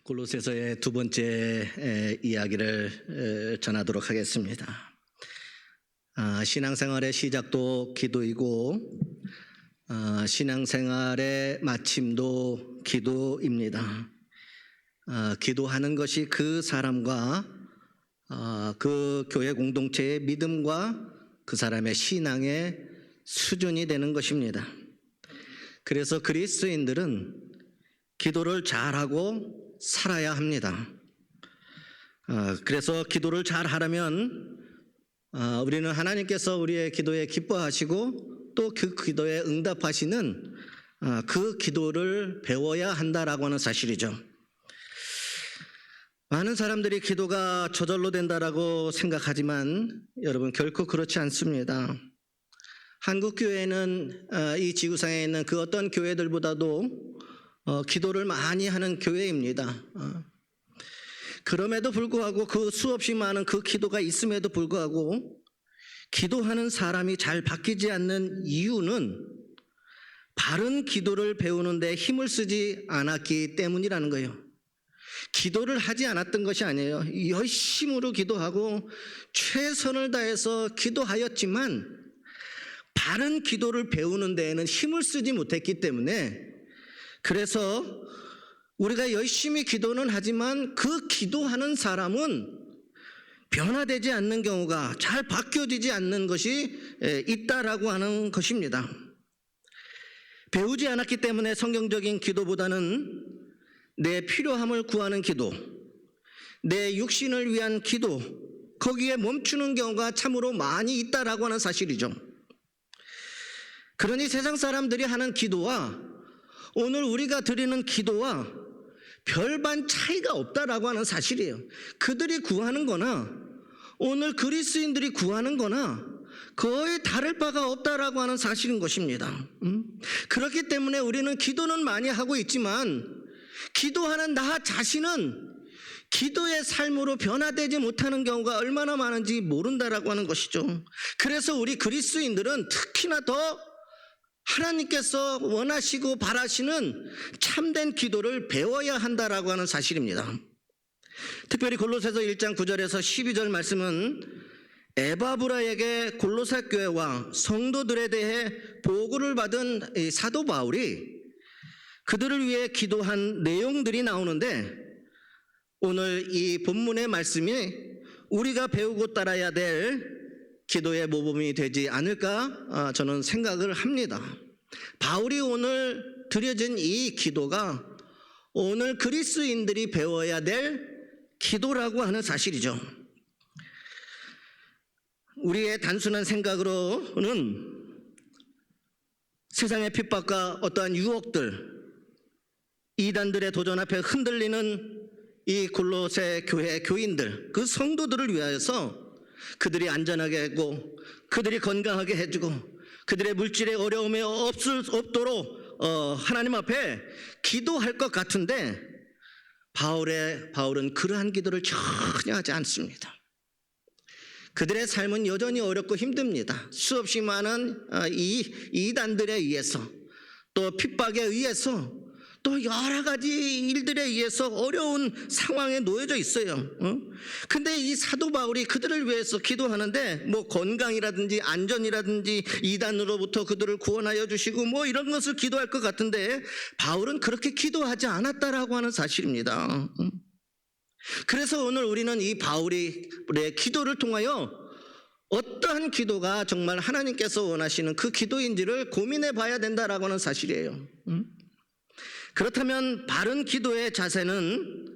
골로새서의 두 번째 이야기를 전하도록 하겠습니다. 신앙생활의 시작도 기도이고 신앙생활의 마침도 기도입니다. 기도하는 것이 그 사람과 그 교회 공동체의 믿음과 그 사람의 신앙의 수준이 되는 것입니다. 그래서 그리스도인들은 기도를 잘하고 살아야 합니다. 그래서 기도를 잘 하려면 우리는 하나님께서 우리의 기도에 기뻐하시고 또 그 기도에 응답하시는 그 기도를 배워야 한다라고 하는 사실이죠. 많은 사람들이 기도가 저절로 된다라고 생각하지만 여러분 결코 그렇지 않습니다. 한국 교회는 이 지구상에 있는 그 어떤 교회들보다도 기도를 많이 하는 교회입니다. 그럼에도 불구하고 그 수없이 많은 그 기도가 있음에도 불구하고 기도하는 사람이 잘 바뀌지 않는 이유는 바른 기도를 배우는 데 힘을 쓰지 않았기 때문이라는 거예요. 기도를 하지 않았던 것이 아니에요. 열심으로 기도하고 최선을 다해서 기도하였지만 바른 기도를 배우는 데에는 힘을 쓰지 못했기 때문에 그래서 우리가 열심히 기도는 하지만 그 기도하는 사람은 변화되지 않는 경우가 잘 바뀌어지지 않는 것이 있다라고 하는 것입니다. 배우지 않았기 때문에 성경적인 기도보다는 내 필요함을 구하는 기도, 내 육신을 위한 기도, 거기에 멈추는 경우가 참으로 많이 있다라고 하는 사실이죠. 그러니 세상 사람들이 하는 기도와 오늘 우리가 드리는 기도와 별반 차이가 없다라고 하는 사실이에요. 그들이 구하는 거나 오늘 그리스도인들이 구하는 거나 거의 다를 바가 없다라고 하는 사실인 것입니다. 그렇기 때문에 우리는 기도는 많이 하고 있지만 기도하는 나 자신은 기도의 삶으로 변화되지 못하는 경우가 얼마나 많은지 모른다라고 하는 것이죠. 그래서 우리 그리스도인들은 특히나 더 하나님께서 원하시고 바라시는 참된 기도를 배워야 한다라고 하는 사실입니다. 특별히 골로새서 1장 9절에서 12절 말씀은 에바브라에게 골로새 교회와 성도들에 대해 보고를 받은 사도 바울이 그들을 위해 기도한 내용들이 나오는데 오늘 이 본문의 말씀이 우리가 배우고 따라야 될 기도의 모범이 되지 않을까 저는 생각을 합니다. 바울이 오늘 드려진 이 기도가 오늘 그리스도인들이 배워야 될 기도라고 하는 사실이죠. 우리의 단순한 생각으로는 세상의 핍박과 어떠한 유혹들, 이단들의 도전 앞에 흔들리는 이 골로새 교회 교인들, 그 성도들을 위하여서 그들이 안전하게 하고 그들이 건강하게 해주고 그들의 물질의 어려움이 없도록 하나님 앞에 기도할 것 같은데 바울은 그러한 기도를 전혀 하지 않습니다. 그들의 삶은 여전히 어렵고 힘듭니다. 수없이 많은 이 이단들에 의해서 또 핍박에 의해서 또 여러 가지 일들에 의해서 어려운 상황에 놓여져 있어요. 근데 이 사도 바울이 그들을 위해서 기도하는데 뭐 건강이라든지 안전이라든지 이단으로부터 그들을 구원하여 주시고 뭐 이런 것을 기도할 것 같은데 바울은 그렇게 기도하지 않았다라고 하는 사실입니다. 그래서 오늘 우리는 이 바울의 기도를 통하여 어떠한 기도가 정말 하나님께서 원하시는 그 기도인지를 고민해 봐야 된다라고 하는 사실이에요. 그렇다면 바른 기도의 자세는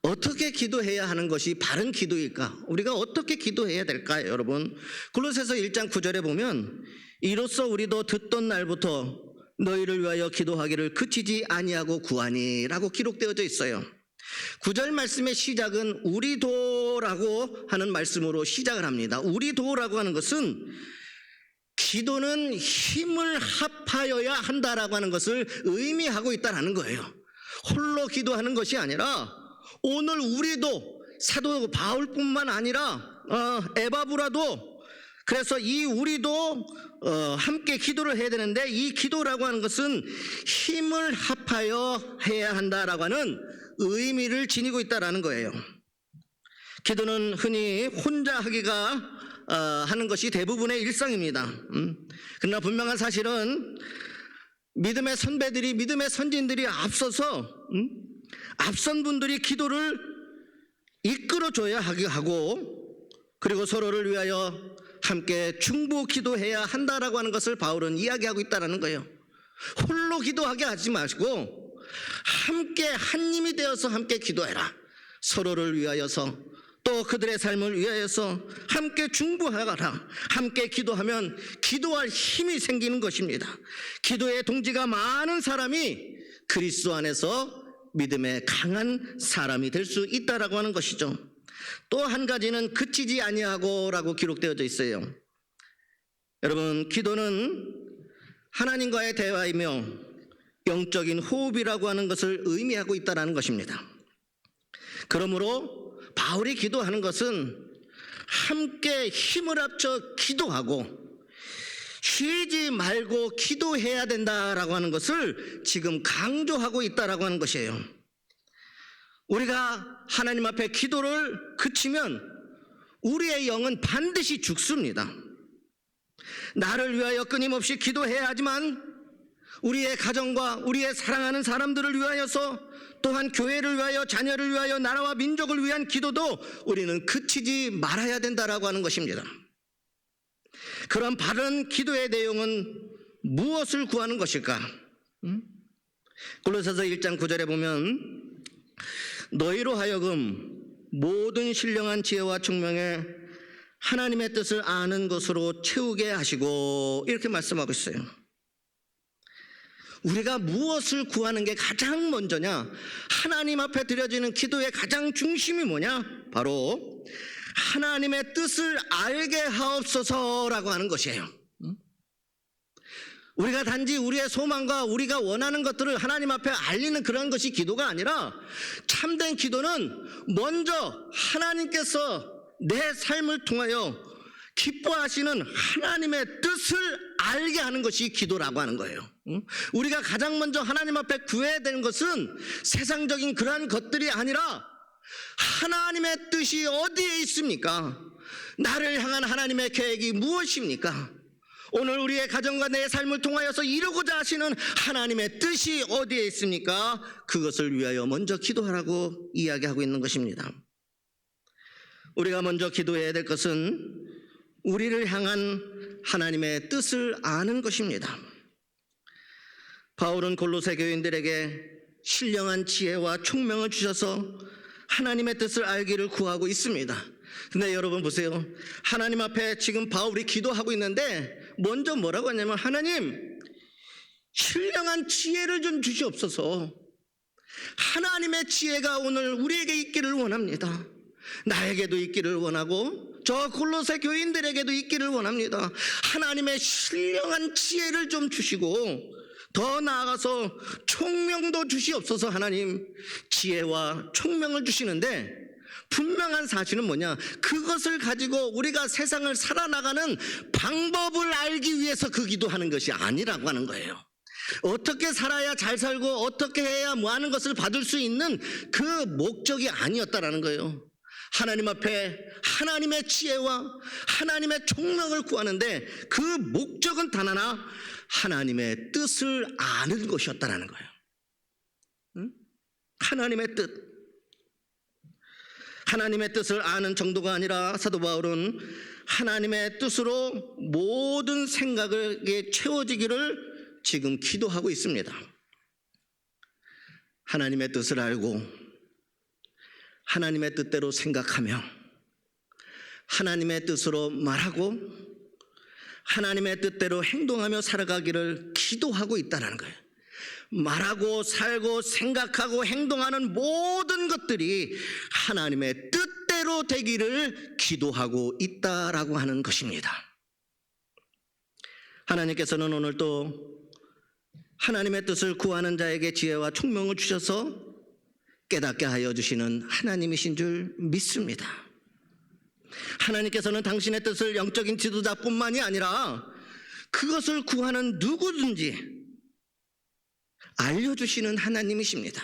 어떻게 기도해야 하는 것이 바른 기도일까? 우리가 어떻게 기도해야 될까요, 여러분? 골로새서 1장 9절에 보면 이로써 우리도 듣던 날부터 너희를 위하여 기도하기를 그치지 아니하고 구하니 라고 기록되어져 있어요. 9절 말씀의 시작은 우리도라고 하는 말씀으로 시작을 합니다. 우리도라고 하는 것은 기도는 힘을 합하여야 한다라고 하는 것을 의미하고 있다는 거예요. 홀로 기도하는 것이 아니라 오늘 우리도 사도 바울뿐만 아니라 에바브라도 그래서 이 우리도 함께 기도를 해야 되는데 이 기도라고 하는 것은 힘을 합하여 해야 한다라고 하는 의미를 지니고 있다라는 거예요. 기도는 흔히 혼자 하기가 하는 것이 대부분의 일상입니다. 그러나 분명한 사실은 믿음의 선배들이, 믿음의 선진들이 앞서서 앞선 분들이 기도를 이끌어줘야 하고, 그리고 서로를 위하여 함께 중보 기도해야 한다라고 하는 것을 바울은 이야기하고 있다는 거예요. 홀로 기도하게 하지 마시고 함께 한 힘이 되어서 함께 기도해라. 서로를 위하여서, 또 그들의 삶을 위하여서 함께 중보하라. 함께 기도하면 기도할 힘이 생기는 것입니다. 기도의 동지가 많은 사람이 그리스도 안에서 믿음의 강한 사람이 될 수 있다라고 하는 것이죠. 또 한 가지는 그치지 아니하고라고 기록되어져 있어요. 여러분, 기도는 하나님과의 대화이며 영적인 호흡이라고 하는 것을 의미하고 있다는 것입니다. 그러므로 바울이 기도하는 것은 함께 힘을 합쳐 기도하고 쉬지 말고 기도해야 된다라고 하는 것을 지금 강조하고 있다라고 하는 것이에요. 우리가 하나님 앞에 기도를 그치면 우리의 영은 반드시 죽습니다. 나를 위하여 끊임없이 기도해야 하지만 우리의 가정과 우리의 사랑하는 사람들을 위하여서, 또한 교회를 위하여, 자녀를 위하여, 나라와 민족을 위한 기도도 우리는 그치지 말아야 된다라고 하는 것입니다. 그런 바른 기도의 내용은 무엇을 구하는 것일까? 골로새서 1장 9절에 보면 너희로 하여금 모든 신령한 지혜와 총명에 하나님의 뜻을 아는 것으로 채우게 하시고, 이렇게 말씀하고 있어요. 우리가 무엇을 구하는 게 가장 먼저냐? 하나님 앞에 드려지는 기도의 가장 중심이 뭐냐? 바로 하나님의 뜻을 알게 하옵소서라고 하는 것이에요. 우리가 단지 우리의 소망과 우리가 원하는 것들을 하나님 앞에 알리는 그런 것이 기도가 아니라, 참된 기도는 먼저 하나님께서 내 삶을 통하여 기뻐하시는 하나님의 뜻을 알게 하는 것이 기도라고 하는 거예요. 우리가 가장 먼저 하나님 앞에 구해야 되는 것은 세상적인 그러한 것들이 아니라 하나님의 뜻이 어디에 있습니까? 나를 향한 하나님의 계획이 무엇입니까? 오늘 우리의 가정과 내 삶을 통하여서 이루고자 하시는 하나님의 뜻이 어디에 있습니까? 그것을 위하여 먼저 기도하라고 이야기하고 있는 것입니다. 우리가 먼저 기도해야 될 것은 우리를 향한 하나님의 뜻을 아는 것입니다. 바울은 골로새 교인들에게 신령한 지혜와 총명을 주셔서 하나님의 뜻을 알기를 구하고 있습니다. 근데 여러분 보세요. 하나님 앞에 지금 바울이 기도하고 있는데 먼저 뭐라고 하냐면, 하나님, 신령한 지혜를 좀 주시옵소서. 하나님의 지혜가 오늘 우리에게 있기를 원합니다. 나에게도 있기를 원하고 저 골로새 교인들에게도 있기를 원합니다. 하나님의 신령한 지혜를 좀 주시고, 더 나아가서 총명도 주시옵소서. 하나님, 지혜와 총명을 주시는데 분명한 사실은 뭐냐? 그것을 가지고 우리가 세상을 살아나가는 방법을 알기 위해서 그 기도하는 것이 아니라고 하는 거예요. 어떻게 살아야 잘 살고 어떻게 해야 뭐 하는 것을 받을 수 있는 그 목적이 아니었다라는 거예요. 하나님 앞에 하나님의 지혜와 하나님의 총명을 구하는데 그 목적은 단 하나, 하나님의 뜻을 아는 것이었다라는 거예요. 하나님의 뜻. 하나님의 뜻을 아는 정도가 아니라 사도 바울은 하나님의 뜻으로 모든 생각에 채워지기를 지금 기도하고 있습니다. 하나님의 뜻을 알고 하나님의 뜻대로 생각하며 하나님의 뜻으로 말하고 하나님의 뜻대로 행동하며 살아가기를 기도하고 있다는 거예요. 말하고 살고 생각하고 행동하는 모든 것들이 하나님의 뜻대로 되기를 기도하고 있다라고 하는 것입니다. 하나님께서는 오늘 또 하나님의 뜻을 구하는 자에게 지혜와 총명을 주셔서 깨닫게 하여 주시는 하나님이신 줄 믿습니다. 하나님께서는 당신의 뜻을 영적인 지도자뿐만이 아니라 그것을 구하는 누구든지 알려주시는 하나님이십니다.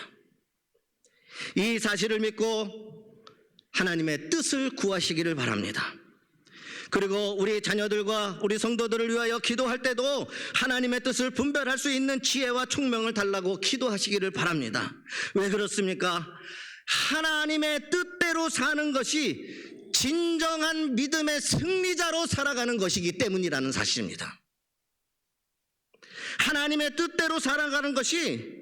이 사실을 믿고 하나님의 뜻을 구하시기를 바랍니다. 그리고 우리 자녀들과 우리 성도들을 위하여 기도할 때도 하나님의 뜻을 분별할 수 있는 지혜와 총명을 달라고 기도하시기를 바랍니다. 왜 그렇습니까? 하나님의 뜻대로 사는 것이 진정한 믿음의 승리자로 살아가는 것이기 때문이라는 사실입니다. 하나님의 뜻대로 살아가는 것이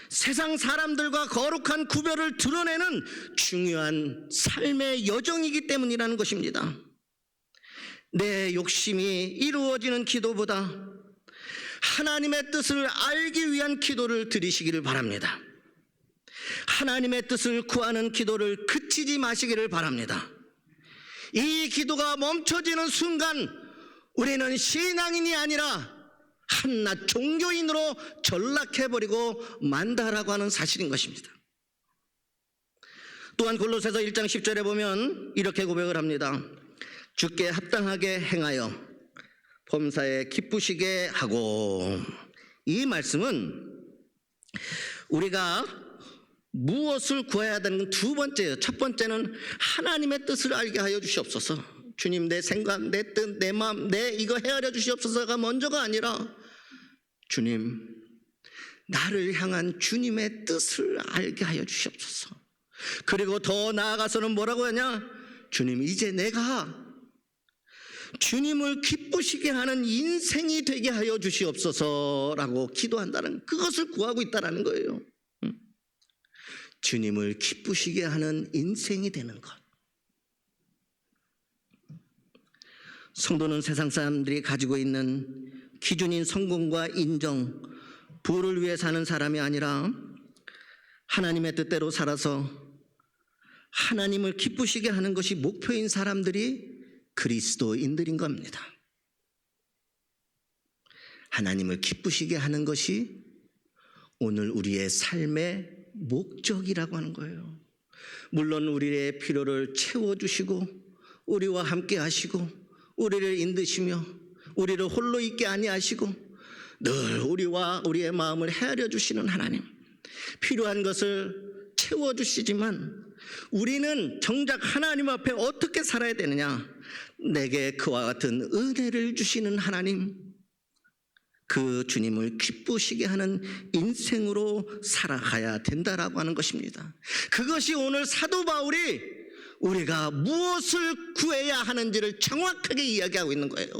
세상 사람들과 거룩한 구별을 드러내는 중요한 삶의 여정이기 때문이라는 것입니다. 내 욕심이 이루어지는 기도보다 하나님의 뜻을 알기 위한 기도를 드리시기를 바랍니다. 하나님의 뜻을 구하는 기도를 그치지 마시기를 바랍니다. 이 기도가 멈춰지는 순간 우리는 신앙인이 아니라 한낱 종교인으로 전락해버리고 만다라고 하는 사실인 것입니다. 또한 골로새서 1장 10절에 보면 이렇게 고백을 합니다. 주께 합당하게 행하여 범사에 기쁘시게 하고. 이 말씀은 우리가 무엇을 구해야 되는 건 두 번째예요. 첫 번째는 하나님의 뜻을 알게 하여 주시옵소서. 주님, 내 생각, 내 뜻, 내 마음, 내 이거 헤아려 주시옵소서가 먼저가 아니라 주님, 나를 향한 주님의 뜻을 알게 하여 주시옵소서. 그리고 더 나아가서는 뭐라고 하냐? 주님, 이제 내가 주님을 기쁘시게 하는 인생이 되게 하여 주시옵소서라고 기도한다는, 그것을 구하고 있다는 거예요. 주님을 기쁘시게 하는 인생이 되는 것. 성도는 세상 사람들이 가지고 있는 기준인 성공과 인정, 부를 위해 사는 사람이 아니라 하나님의 뜻대로 살아서 하나님을 기쁘시게 하는 것이 목표인 사람들이 그리스도인들인 겁니다. 하나님을 기쁘시게 하는 것이 오늘 우리의 삶의 목적이라고 하는 거예요. 물론 우리의 필요를 채워주시고 우리와 함께 하시고 우리를 인도시며 우리를 홀로 있게 아니하시고 늘 우리와 우리의 마음을 헤아려 주시는 하나님, 필요한 것을 채워주시지만 우리는 정작 하나님 앞에 어떻게 살아야 되느냐? 내게 그와 같은 은혜를 주시는 하나님, 그 주님을 기쁘시게 하는 인생으로 살아가야 된다라고 하는 것입니다. 그것이 오늘 사도 바울이 우리가 무엇을 구해야 하는지를 정확하게 이야기하고 있는 거예요.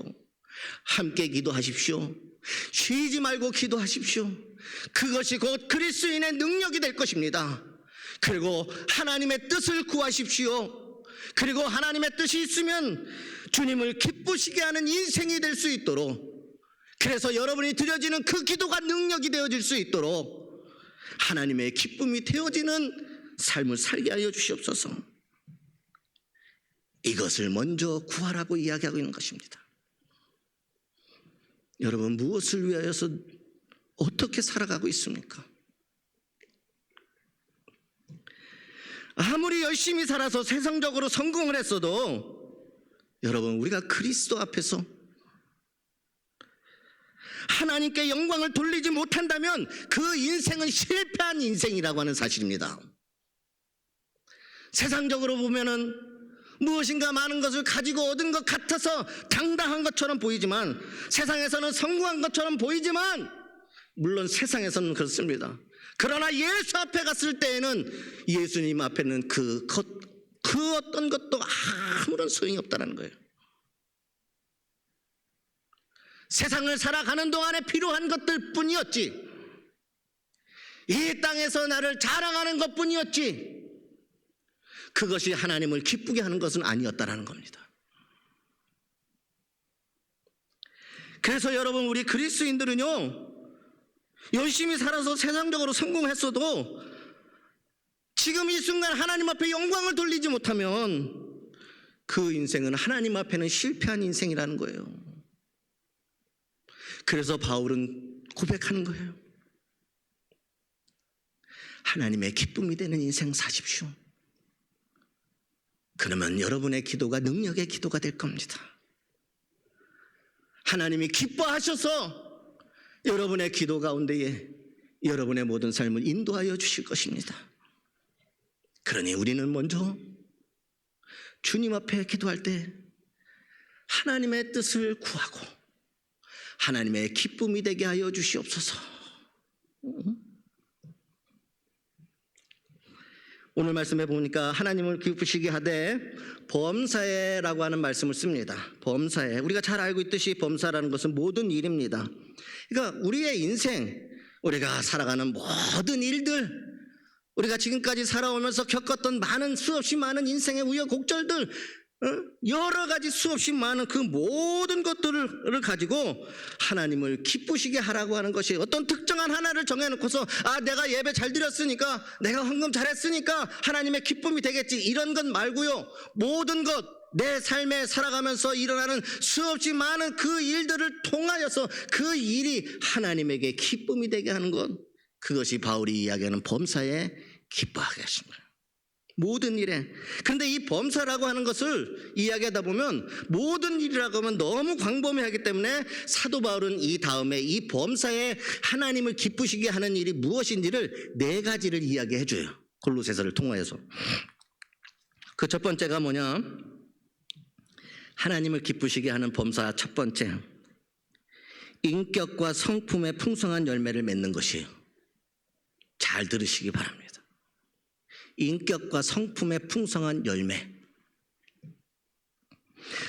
함께 기도하십시오. 쉬지 말고 기도하십시오. 그것이 곧 그리스도인의 능력이 될 것입니다. 그리고 하나님의 뜻을 구하십시오. 그리고 하나님의 뜻이 있으면 주님을 기쁘시게 하는 인생이 될 수 있도록, 그래서 여러분이 드려지는 그 기도가 능력이 되어질 수 있도록 하나님의 기쁨이 되어지는 삶을 살게 하여 주시옵소서. 이것을 먼저 구하라고 이야기하고 있는 것입니다. 여러분, 무엇을 위하여서 어떻게 살아가고 있습니까? 아무리 열심히 살아서 세상적으로 성공을 했어도 여러분, 우리가 그리스도 앞에서 하나님께 영광을 돌리지 못한다면 그 인생은 실패한 인생이라고 하는 사실입니다. 세상적으로 보면은 무엇인가 많은 것을 가지고 얻은 것 같아서 당당한 것처럼 보이지만, 세상에서는 성공한 것처럼 보이지만, 물론 세상에서는 그렇습니다. 그러나 예수 앞에 갔을 때에는 예수님 앞에는 그 어떤 것도 아무런 소용이 없다는 거예요. 세상을 살아가는 동안에 필요한 것들 뿐이었지, 이 땅에서 나를 자랑하는 것 뿐이었지, 그것이 하나님을 기쁘게 하는 것은 아니었다라는 겁니다. 그래서 여러분, 우리 그리스도인들은요, 열심히 살아서 세상적으로 성공했어도 지금 이 순간 하나님 앞에 영광을 돌리지 못하면 그 인생은 하나님 앞에는 실패한 인생이라는 거예요. 그래서 바울은 고백하는 거예요. 하나님의 기쁨이 되는 인생 사십시오. 그러면 여러분의 기도가 능력의 기도가 될 겁니다. 하나님이 기뻐하셔서 여러분의 기도 가운데에 여러분의 모든 삶을 인도하여 주실 것입니다. 그러니 우리는 먼저 주님 앞에 기도할 때 하나님의 뜻을 구하고 하나님의 기쁨이 되게 하여 주시옵소서. 오늘 말씀해 보니까 하나님을 기쁘시게 하되 범사에라고 하는 말씀을 씁니다. 범사에. 우리가 잘 알고 있듯이 범사라는 것은 모든 일입니다. 그러니까 우리의 인생, 우리가 살아가는 모든 일들, 우리가 지금까지 살아오면서 겪었던 수없이 많은 인생의 우여곡절들, 여러 가지 수없이 많은 그 모든 것들을 가지고 하나님을 기쁘시게 하라고 하는 것이, 어떤 특정한 하나를 정해놓고서 내가 예배 잘 드렸으니까, 내가 헌금 잘했으니까 하나님의 기쁨이 되겠지, 이런 것 말고요, 모든 것, 내 삶에 살아가면서 일어나는 수없이 많은 그 일들을 통하여서 그 일이 하나님에게 기쁨이 되게 하는 것, 그것이 바울이 이야기하는 범사에 기뻐하게 하십니다. 모든 일에. 그런데 이 범사라고 하는 것을 이야기하다 보면 모든 일이라고 하면 너무 광범위하기 때문에 사도 바울은 이 다음에 이 범사에 하나님을 기쁘시게 하는 일이 무엇인지를 4가지를 이야기해 줘요. 골로새서를 통하여서. 그 첫 번째가 뭐냐? 하나님을 기쁘시게 하는 범사 첫 번째, 인격과 성품의 풍성한 열매를 맺는 것이에요. 잘 들으시기 바랍니다. 인격과 성품의 풍성한 열매.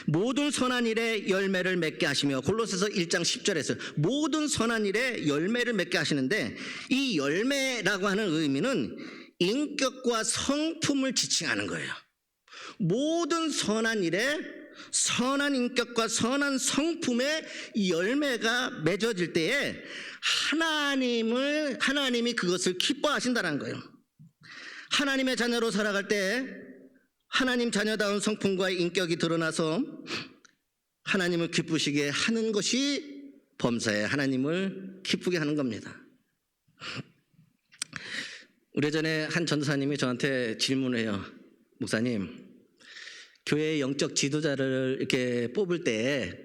모든 선한 일에 열매를 맺게 하시며, 골로새서 1장 10절에서 모든 선한 일에 열매를 맺게 하시는데, 이 열매라고 하는 의미는 인격과 성품을 지칭하는 거예요. 모든 선한 일에 선한 인격과 선한 성품의 열매가 맺어질 때에 하나님이 그것을 기뻐하신다는 거예요. 하나님의 자녀로 살아갈 때 하나님 자녀다운 성품과 인격이 드러나서 하나님을 기쁘시게 하는 것이 범사에 하나님을 기쁘게 하는 겁니다. 오래전에 한 전도사님이 저한테 질문을 해요. 목사님, 교회의 영적 지도자를 이렇게 뽑을 때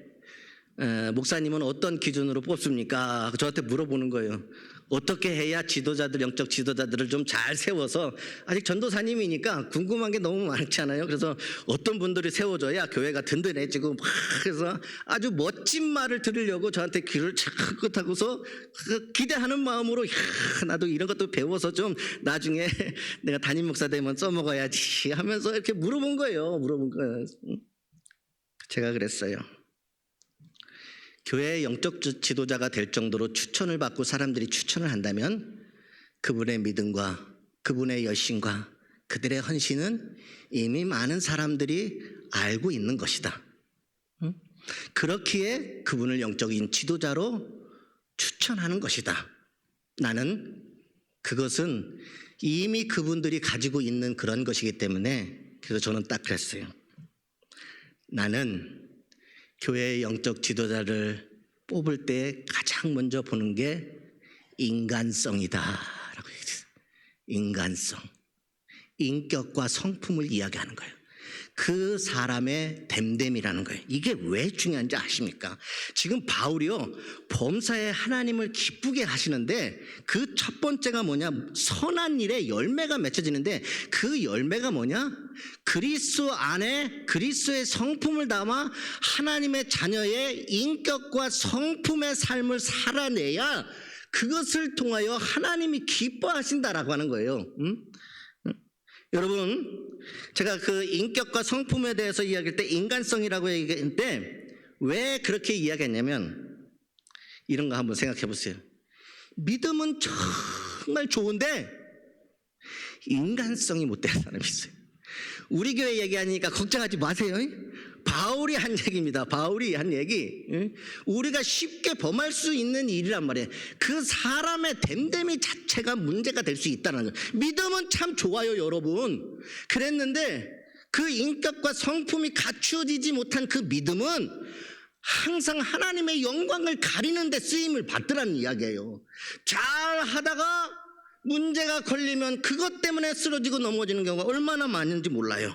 목사님은 어떤 기준으로 뽑습니까? 저한테 물어보는 거예요. 어떻게 해야 영적 지도자들을 좀 잘 세워서, 아직 전도사님이니까 궁금한 게 너무 많잖아요. 그래서 어떤 분들이 세워져야 교회가 든든해지고, 그래서 아주 멋진 말을 들으려고 저한테 귀를 자꾸 타고서 기대하는 마음으로, 나도 이런 것도 배워서 좀 나중에 내가 담임 목사 되면 써먹어야지 하면서 이렇게 물어본 거예요. 제가 그랬어요. 교회의 영적 지도자가 될 정도로 추천을 받고 사람들이 추천을 한다면 그분의 믿음과 그분의 열심과 그들의 헌신은 이미 많은 사람들이 알고 있는 것이다. 그렇기에 그분을 영적인 지도자로 추천하는 것이다. 나는 그것은 이미 그분들이 가지고 있는 그런 것이기 때문에, 그래서 저는 딱 그랬어요. 나는 교회의 영적 지도자를 뽑을 때 가장 먼저 보는 게 인간성이다 라고 얘기했어요. 인간성, 인격과 성품을 이야기하는 거예요. 그 사람의 됨됨이라는 거예요. 이게 왜 중요한지 아십니까? 지금 바울이요, 범사에 하나님을 기쁘게 하시는데 그 첫 번째가 뭐냐? 선한 일에 열매가 맺혀지는데, 그 열매가 뭐냐? 그리스도 안에 그리스도의 성품을 담아 하나님의 자녀의 인격과 성품의 삶을 살아내야 그것을 통하여 하나님이 기뻐하신다라고 하는 거예요. 여러분, 제가 그 인격과 성품에 대해서 이야기할 때 인간성이라고 얘기했는데, 왜 그렇게 이야기했냐면 이런 거 한번 생각해 보세요. 믿음은 정말 좋은데 인간성이 못된 사람이 있어요. 우리 교회 얘기하니까 걱정하지 마세요. 바울이 한 얘기입니다. 바울이 한 얘기. 우리가 쉽게 범할 수 있는 일이란 말이에요. 그 사람의 됨됨이 자체가 문제가 될 수 있다는 거예요. 믿음은 참 좋아요, 여러분. 그랬는데 그 인격과 성품이 갖추어지지 못한 그 믿음은 항상 하나님의 영광을 가리는 데 쓰임을 받더라는 이야기예요. 잘 하다가 문제가 걸리면 그것 때문에 쓰러지고 넘어지는 경우가 얼마나 많은지 몰라요.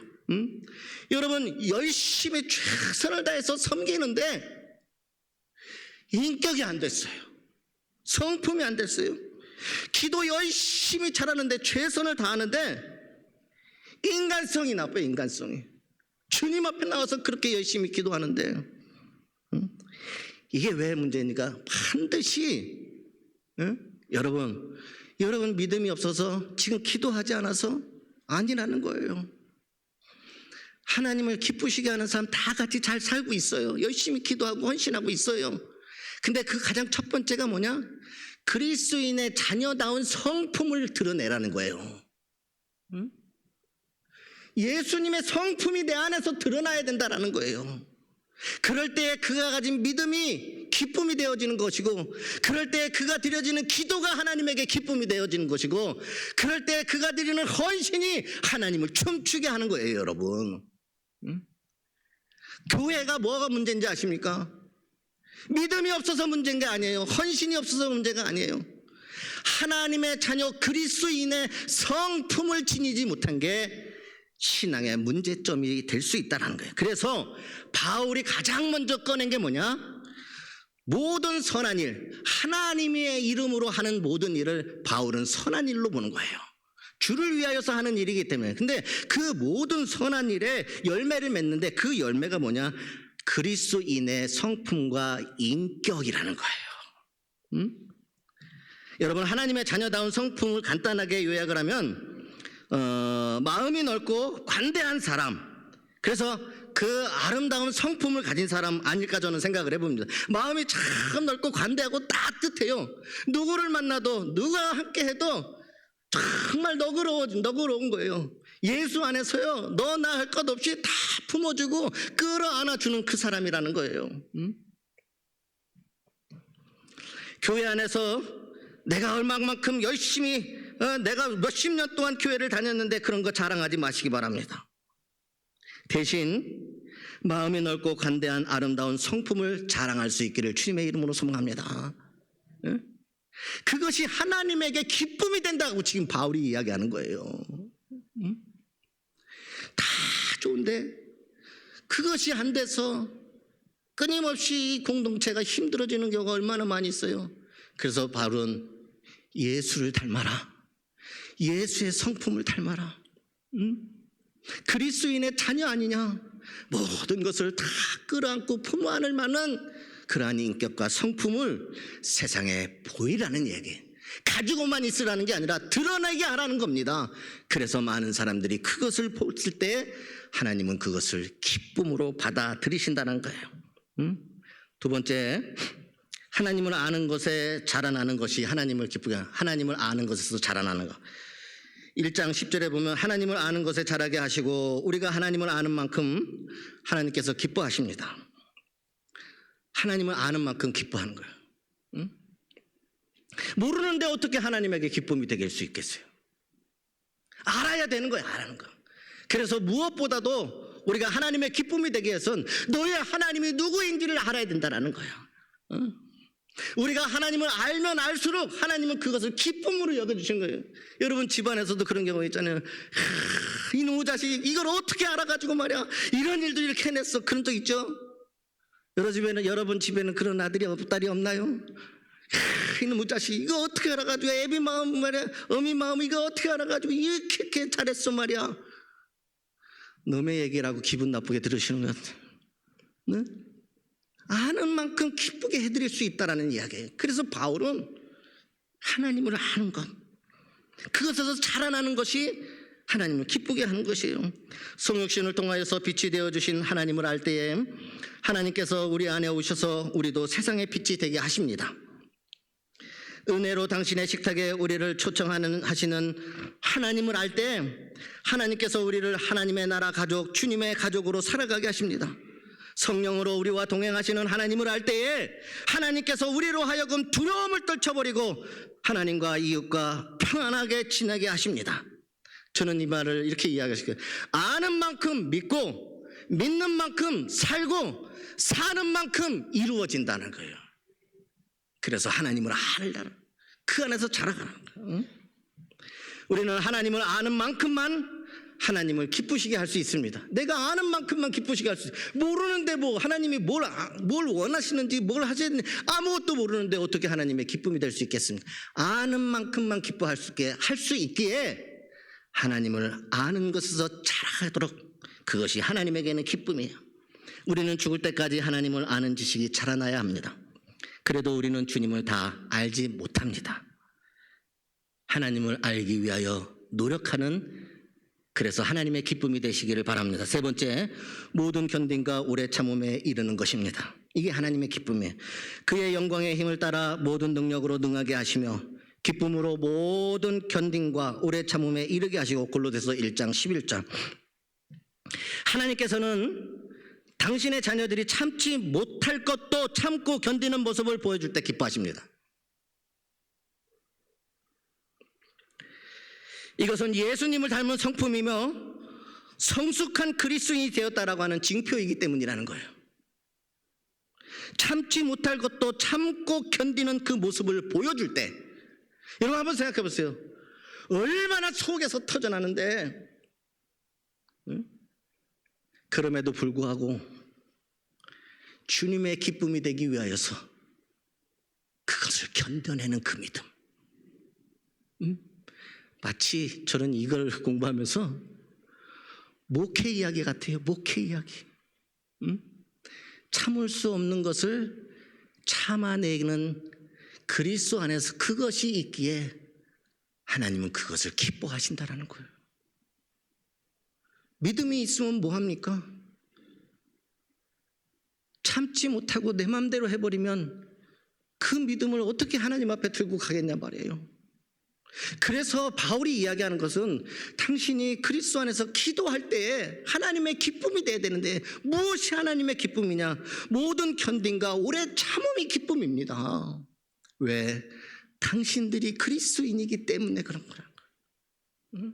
여러분, 열심히 최선을 다해서 섬기는데 인격이 안 됐어요. 성품이 안 됐어요. 기도 열심히 잘하는데, 최선을 다하는데 인간성이 나빠요. 인간성이. 주님 앞에 나와서 그렇게 열심히 기도하는데 이게 왜 문제입니까? 반드시 여러분 믿음이 없어서 지금 기도하지 않아서 아니라는 거예요. 하나님을 기쁘시게 하는 사람 다 같이 잘 살고 있어요. 열심히 기도하고 헌신하고 있어요. 근데 그 가장 첫 번째가 뭐냐? 그리스도인의 자녀다운 성품을 드러내라는 거예요. 예수님의 성품이 내 안에서 드러나야 된다는 거예요. 그럴 때 그가 가진 믿음이 기쁨이 되어지는 것이고, 그럴 때 그가 드려지는 기도가 하나님에게 기쁨이 되어지는 것이고, 그럴 때 그가 드리는 헌신이 하나님을 춤추게 하는 거예요. 여러분, 교회가 뭐가 문제인지 아십니까? 믿음이 없어서 문제인 게 아니에요. 헌신이 없어서 문제가 아니에요. 하나님의 자녀 그리스도인의 성품을 지니지 못한 게 신앙의 문제점이 될 수 있다는 거예요. 그래서 바울이 가장 먼저 꺼낸 게 뭐냐? 모든 선한 일, 하나님의 이름으로 하는 모든 일을 바울은 선한 일로 보는 거예요. 주를 위하여서 하는 일이기 때문에. 근데 그 모든 선한 일에 열매를 맺는데 그 열매가 뭐냐? 그리스도인의 성품과 인격이라는 거예요. 여러분, 하나님의 자녀다운 성품을 간단하게 요약을 하면 마음이 넓고 관대한 사람, 그래서 그 아름다운 성품을 가진 사람 아닐까 저는 생각을 해봅니다. 마음이 참 넓고 관대하고 따뜻해요. 누구를 만나도 누가 함께 해도 정말 너그러운 거예요. 예수 안에서요, 너 나 할 것 없이 다 품어주고 끌어안아주는 그 사람이라는 거예요. 교회 안에서 내가 얼마만큼 열심히 내가 몇십 년 동안 교회를 다녔는데 그런 거 자랑하지 마시기 바랍니다. 대신 마음이 넓고 관대한 아름다운 성품을 자랑할 수 있기를 주님의 이름으로 소망합니다. 그것이 하나님에게 기쁨이 된다고 지금 바울이 이야기하는 거예요. 다 좋은데 그것이 안 돼서 끊임없이 공동체가 힘들어지는 경우가 얼마나 많이 있어요. 그래서 바울은 예수를 닮아라. 예수의 성품을 닮아라. 그리스도인의 자녀 아니냐? 모든 것을 다 끌어안고 품어 안을 만한 그러한 인격과 성품을 세상에 보이라는 얘기. 가지고만 있으라는 게 아니라 드러나게 하라는 겁니다. 그래서 많은 사람들이 그것을 봤을 때 하나님은 그것을 기쁨으로 받아들이신다는 거예요. 두 번째, 하나님을 아는 것에 자라나는 것이 하나님을 기쁘게 하는, 하나님을 아는 것에서 자라나는 것. 1장 10절에 보면 하나님을 아는 것에 자라게 하시고 우리가 하나님을 아는 만큼 하나님께서 기뻐하십니다. 하나님을 아는 만큼 기뻐하는 거예요. 모르는데 어떻게 하나님에게 기쁨이 되게 할 수 있겠어요? 알아야 되는 거예요. 알아는 거. 그래서 무엇보다도 우리가 하나님의 기쁨이 되기 위해서는 너의 하나님이 누구인지를 알아야 된다는 거예요. 우리가 하나님을 알면 알수록 하나님은 그것을 기쁨으로 여겨주신 거예요. 여러분 집안에서도 그런 경우 있잖아요. 이놈의 자식 이걸 어떻게 알아가지고 말이야 이런 일도 이렇게 해냈어. 그런 적 있죠? 여러분 집에는 그런 아들이 딸이 없나요? 이놈의 자식 이거 어떻게 알아가지고 애비 마음 말이야 어미 마음 이거 어떻게 알아가지고 이렇게 잘했어 말이야. 놈의 얘기라고 기분 나쁘게 들으시는 것 같아요. 네? 아는 만큼 기쁘게 해드릴 수 있다는 이야기예요. 그래서 바울은 하나님을 아는 것, 그것에서 자라나는 것이 하나님을 기쁘게 하는 것이에요. 성육신을 통하여서 빛이 되어주신 하나님을 알 때에 하나님께서 우리 안에 오셔서 우리도 세상의 빛이 되게 하십니다. 은혜로 당신의 식탁에 우리를 하시는 하나님을 알 때 하나님께서 우리를 하나님의 나라 가족, 주님의 가족으로 살아가게 하십니다. 성령으로 우리와 동행하시는 하나님을 알 때에 하나님께서 우리로 하여금 두려움을 떨쳐버리고 하나님과 이웃과 평안하게 지내게 하십니다. 저는 이 말을 이렇게 이야기하실게요. 아는 만큼 믿고 믿는 만큼 살고 사는 만큼 이루어진다는 거예요. 그래서 하나님을 알라는 그 안에서 자라가는 거예요. 우리는 하나님을 아는 만큼만 하나님을 기쁘시게 할 수 있습니다. 내가 아는 만큼만 기쁘시게 할 수 있어요. 모르는데 뭐 하나님이 뭘 원하시는지 뭘 하시는지 아무것도 모르는데 어떻게 하나님의 기쁨이 될 수 있겠습니까? 아는 만큼만 기뻐할 수 있게 할 수 있기에 하나님을 아는 것에서 자라도록 그것이 하나님에게는 기쁨이에요. 우리는 죽을 때까지 하나님을 아는 지식이 자라나야 합니다. 그래도 우리는 주님을 다 알지 못합니다. 하나님을 알기 위하여 노력하는, 그래서 하나님의 기쁨이 되시기를 바랍니다. 세 번째, 모든 견딘과 오래 참음에 이르는 것입니다. 이게 하나님의 기쁨이에요. 그의 영광의 힘을 따라 모든 능력으로 능하게 하시며 기쁨으로 모든 견딘과 오래 참음에 이르게 하시고. 골로새서 1장 11절. 하나님께서는 당신의 자녀들이 참지 못할 것도 참고 견디는 모습을 보여줄 때 기뻐하십니다. 이것은 예수님을 닮은 성품이며 성숙한 그리스도인이 되었다라고 하는 징표이기 때문이라는 거예요. 참지 못할 것도 참고 견디는 그 모습을 보여줄 때, 여러분 한번 생각해 보세요. 얼마나 속에서 터져나는데, 그럼에도 불구하고 주님의 기쁨이 되기 위하여서 그것을 견뎌내는 그 믿음. 마치 저는 이걸 공부하면서 목회 이야기 같아요. 목회 이야기. 참을 수 없는 것을 참아내는 그리스도 안에서 그것이 있기에 하나님은 그것을 기뻐하신다라는 거예요. 믿음이 있으면 뭐합니까? 참지 못하고 내 마음대로 해버리면 그 믿음을 어떻게 하나님 앞에 들고 가겠냐 말이에요. 그래서 바울이 이야기하는 것은 당신이 그리스도 안에서 기도할 때에 하나님의 기쁨이 돼야 되는데, 무엇이 하나님의 기쁨이냐? 모든 견딘과 오래 참음이 기쁨입니다. 왜? 당신들이 그리스도인이기 때문에 그런 거라는 거예요.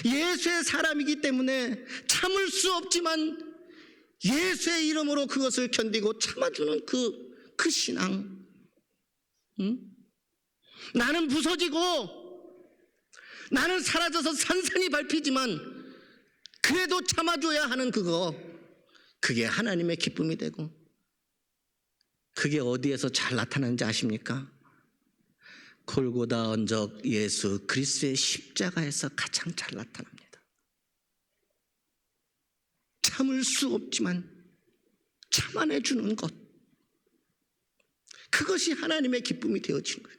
예수의 사람이기 때문에 참을 수 없지만 예수의 이름으로 그것을 견디고 참아주는 그 신앙. 나는 부서지고 나는 사라져서 산산이 밟히지만 그래도 참아줘야 하는 그게 하나님의 기쁨이 되고, 그게 어디에서 잘 나타나는지 아십니까? 골고다 언적 예수 그리스도의 십자가에서 가장 잘 나타납니다. 참을 수 없지만 참아내주는 것, 그것이 하나님의 기쁨이 되어진 거예요.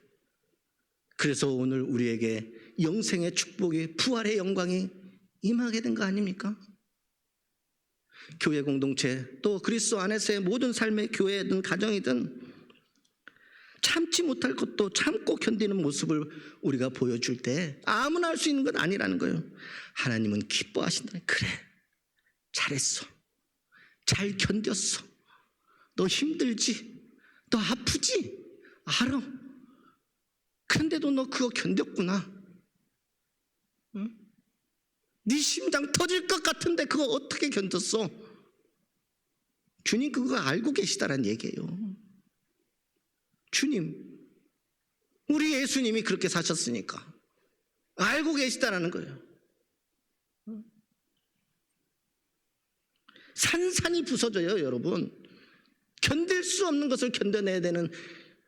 그래서 오늘 우리에게 영생의 축복이, 부활의 영광이 임하게 된 거 아닙니까? 교회 공동체, 또 그리스도 안에서의 모든 삶의 교회든 가정이든 참지 못할 것도 참고 견디는 모습을 우리가 보여줄 때 아무나 할 수 있는 건 아니라는 거예요. 하나님은 기뻐하신다. 그래, 잘했어, 잘 견뎠어, 너 힘들지, 너 아프지, 알아. 그런데도 너 그거 견뎠구나. 응? 네 심장 터질 것 같은데 그거 어떻게 견뎠어? 주님 그거 알고 계시다라는 얘기예요. 주님, 우리 예수님이 그렇게 사셨으니까 알고 계시다라는 거예요. 산산이 부서져요, 여러분. 견딜 수 없는 것을 견뎌내야 되는,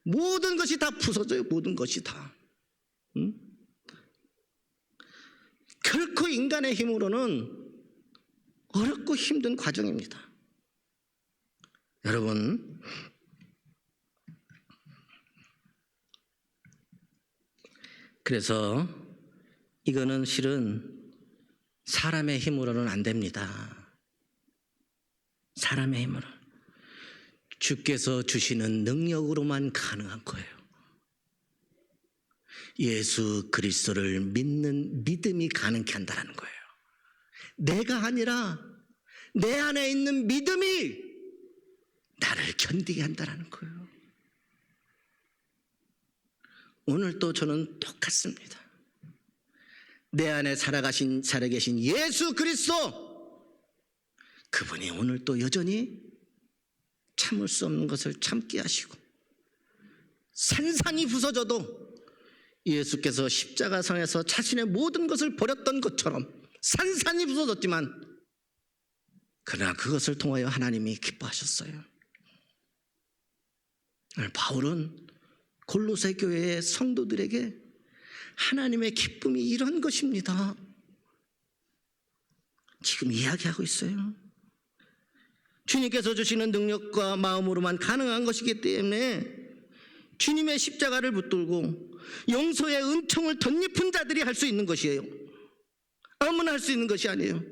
모든 것이 다 부서져요. 모든 것이 다. 결코 인간의 힘으로는 어렵고 힘든 과정입니다. 여러분, 그래서 이거는 실은 사람의 힘으로는 안 됩니다. 사람의 힘으로, 주께서 주시는 능력으로만 가능한 거예요. 예수 그리스도를 믿는 믿음이 가능케 한다는 거예요. 내가 아니라 내 안에 있는 믿음이 나를 견디게 한다는 거예요. 오늘도 저는 똑같습니다. 내 안에 살아계신 예수 그리스도, 그분이 오늘도 여전히 참을 수 없는 것을 참게 하시고, 산산이 부서져도 예수께서 십자가상에서 자신의 모든 것을 버렸던 것처럼 산산이 부서졌지만, 그러나 그것을 통하여 하나님이 기뻐하셨어요. 바울은 골로새 교회의 성도들에게 하나님의 기쁨이 이런 것입니다, 지금 이야기하고 있어요. 주님께서 주시는 능력과 마음으로만 가능한 것이기 때문에 주님의 십자가를 붙들고 용서의 은총을 덧입은 자들이 할 수 있는 것이에요. 아무나 할 수 있는 것이 아니에요.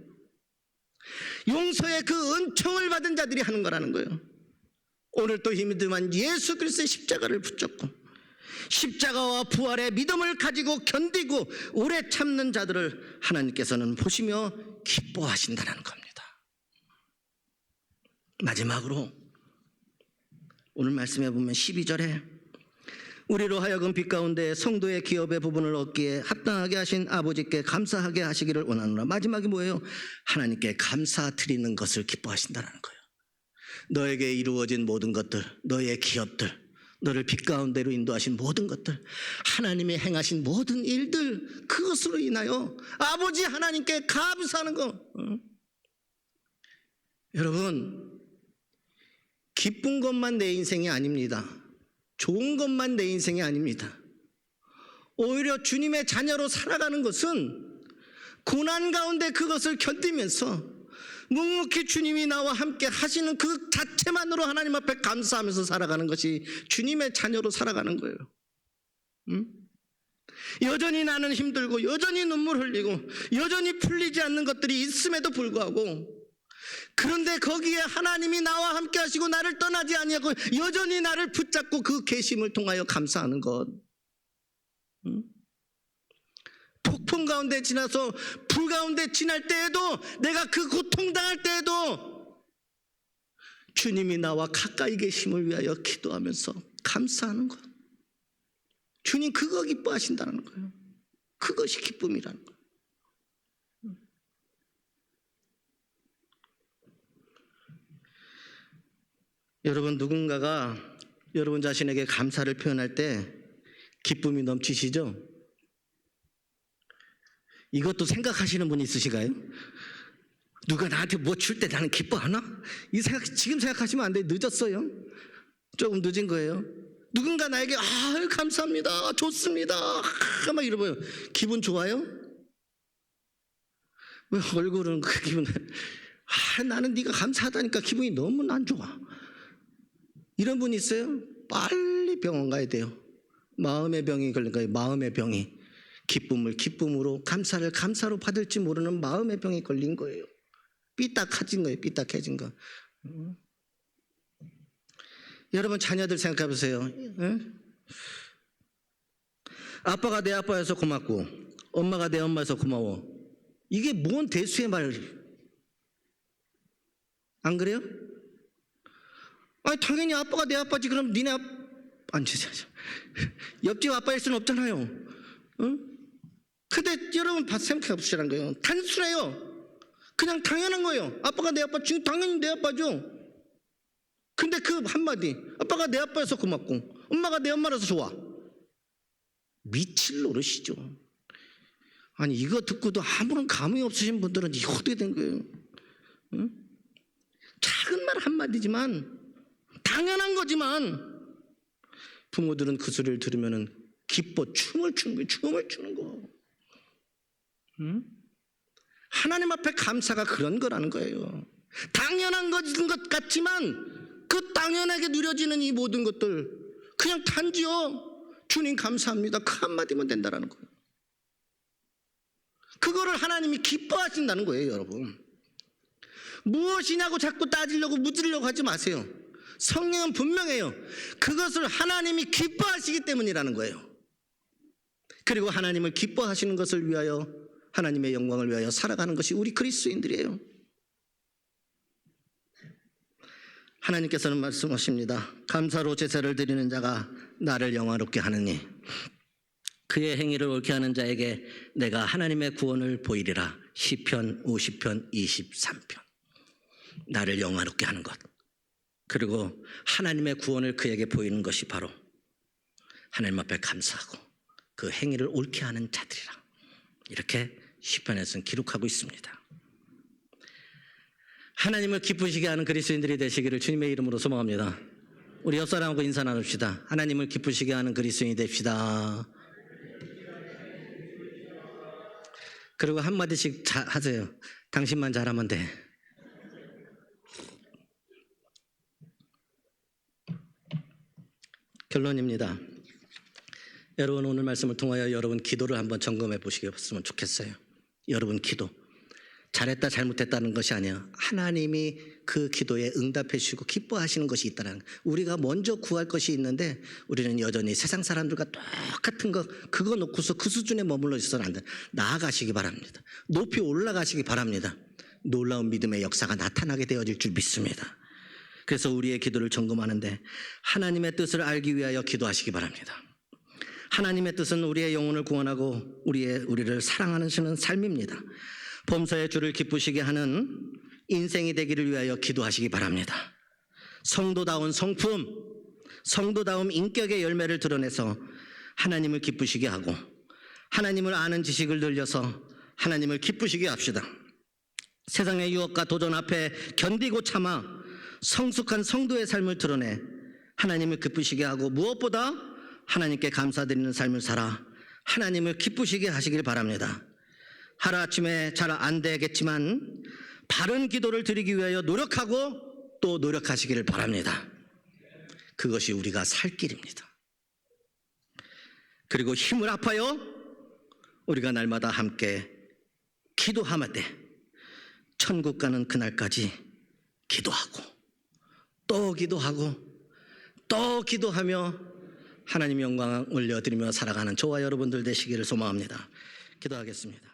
용서의 그 은총을 받은 자들이 하는 거라는 거예요. 오늘 또 힘이 들만 예수 그리스도의 십자가를 붙잡고 십자가와 부활의 믿음을 가지고 견디고 오래 참는 자들을 하나님께서는 보시며 기뻐하신다는 겁니다. 마지막으로 오늘 말씀해 보면 12절에 우리로 하여금 빛 가운데 성도의 기업의 부분을 얻기에 합당하게 하신 아버지께 감사하게 하시기를 원하노라. 마지막이 뭐예요? 하나님께 감사드리는 것을 기뻐하신다는 거예요. 너에게 이루어진 모든 것들, 너의 기업들, 너를 빛 가운데로 인도하신 모든 것들, 하나님이 행하신 모든 일들, 그것으로 인하여 아버지 하나님께 감사하는 거. 여러분, 기쁜 것만 내 인생이 아닙니다. 좋은 것만 내 인생이 아닙니다. 오히려 주님의 자녀로 살아가는 것은 고난 가운데 그것을 견디면서 묵묵히 주님이 나와 함께 하시는 그 자체만으로 하나님 앞에 감사하면서 살아가는 것이 주님의 자녀로 살아가는 거예요. 여전히 나는 힘들고 여전히 눈물 흘리고 여전히 풀리지 않는 것들이 있음에도 불구하고, 그런데 거기에 하나님이 나와 함께 하시고 나를 떠나지 아니하고 여전히 나를 붙잡고 그 계심을 통하여 감사하는 것. 폭풍 가운데 지나서 불 가운데 지날 때에도, 내가 그 고통당할 때에도 주님이 나와 가까이 계심을 위하여 기도하면서 감사하는 것. 주님 그거 기뻐하신다는 거예요. 그것이 기쁨이라는 거예요. 여러분, 누군가가 여러분 자신에게 감사를 표현할 때 기쁨이 넘치시죠? 이것도 생각하시는 분이 있으신가요? 누가 나한테 뭐 줄 때 나는 기뻐하나? 이 생각 지금 생각하시면 안 돼요. 늦었어요. 조금 늦은 거예요. 누군가 나에게 감사합니다, 좋습니다 막 이러면 기분 좋아요? 왜 얼굴은 그 기분, 나는 네가 감사하다니까 기분이 너무 안 좋아. 이런 분 있어요? 빨리 병원 가야 돼요. 마음의 병이 걸린 거예요. 마음의 병이. 기쁨을 기쁨으로, 감사를 감사로 받을지 모르는 마음의 병이 걸린 거예요. 삐딱해진 거예요. 삐딱해진 거. 여러분 자녀들 생각해 보세요. 아빠가 내 아빠여서 고맙고 엄마가 내 엄마여서 고마워. 이게 뭔 대수의 말? 안 그래요? 당연히 아빠가 내 아빠지. 그럼 니네 옆집 아빠일 수는 없잖아요. 근데 여러분 생각해 보시라는 거예요. 단순해요. 그냥 당연한 거예요. 아빠가 내 아빠, 지금 당연히 내 아빠죠. 근데 그 한마디, 아빠가 내 아빠여서 고맙고 엄마가 내 엄마라서 좋아. 미칠 노릇이죠. 아니 이거 듣고도 아무런 감흥이 없으신 분들은 이거 어떻게 된 거예요? 작은 말 한마디지만, 당연한 거지만 부모들은 그 소리를 들으면 기뻐 춤을 추는 거예요. 춤을 추는 거. 하나님 앞에 감사가 그런 거라는 거예요. 당연한 것 같지만 그 당연하게 누려지는 이 모든 것들, 그냥 단지요 주님 감사합니다 그 한마디면 된다는 거예요. 그거를 하나님이 기뻐하신다는 거예요. 여러분, 무엇이냐고 자꾸 따지려고 묻으려고 하지 마세요. 성경은 분명해요. 그것을 하나님이 기뻐하시기 때문이라는 거예요. 그리고 하나님을 기뻐하시는 것을 위하여, 하나님의 영광을 위하여 살아가는 것이 우리 그리스도인들이에요. 하나님께서는 말씀하십니다. 감사로 제사를 드리는 자가 나를 영화롭게 하느니 그의 행위를 옳게 하는 자에게 내가 하나님의 구원을 보이리라. 시편 50편 23편. 나를 영화롭게 하는 것, 그리고 하나님의 구원을 그에게 보이는 것이 바로 하나님 앞에 감사하고 그 행위를 옳게 하는 자들이라. 이렇게 시편에서는 기록하고 있습니다. 하나님을 기쁘시게 하는 그리스도인들이 되시기를 주님의 이름으로 소망합니다. 우리 옆사람하고 인사 나눕시다. 하나님을 기쁘시게 하는 그리스도인이 됩시다. 그리고 한마디씩 하세요. 당신만 잘하면 돼. 결론입니다. 여러분, 오늘 말씀을 통하여 여러분 기도를 한번 점검해 보시겠으면 좋겠어요. 여러분 기도. 잘했다 잘못했다는 것이 아니야. 하나님이 그 기도에 응답해 주시고 기뻐하시는 것이 있다는, 우리가 먼저 구할 것이 있는데 우리는 여전히 세상 사람들과 똑같은 거 그거 놓고서 그 수준에 머물러 있어서는 안 돼. 나아가시기 바랍니다. 높이 올라가시기 바랍니다. 놀라운 믿음의 역사가 나타나게 되어질 줄 믿습니다. 그래서 우리의 기도를 점검하는데 하나님의 뜻을 알기 위하여 기도하시기 바랍니다. 하나님의 뜻은 우리의 영혼을 구원하고 우리를 사랑하는 삶입니다. 범사의 주를 기쁘시게 하는 인생이 되기를 위하여 기도하시기 바랍니다. 성도다운 성품, 성도다움 인격의 열매를 드러내서 하나님을 기쁘시게 하고 하나님을 아는 지식을 늘려서 하나님을 기쁘시게 합시다. 세상의 유혹과 도전 앞에 견디고 참아 성숙한 성도의 삶을 드러내 하나님을 기쁘시게 하고 무엇보다 하나님께 감사드리는 삶을 살아 하나님을 기쁘시게 하시길 바랍니다. 하루아침에 잘 안 되겠지만 바른 기도를 드리기 위하여 노력하고 또 노력하시기를 바랍니다. 그것이 우리가 살 길입니다. 그리고 힘을 합하여 우리가 날마다 함께 기도하되 천국 가는 그날까지 기도하고 또 기도하고 또 기도하며 하나님 영광을 올려드리며 살아가는 저와 여러분들 되시기를 소망합니다. 기도하겠습니다.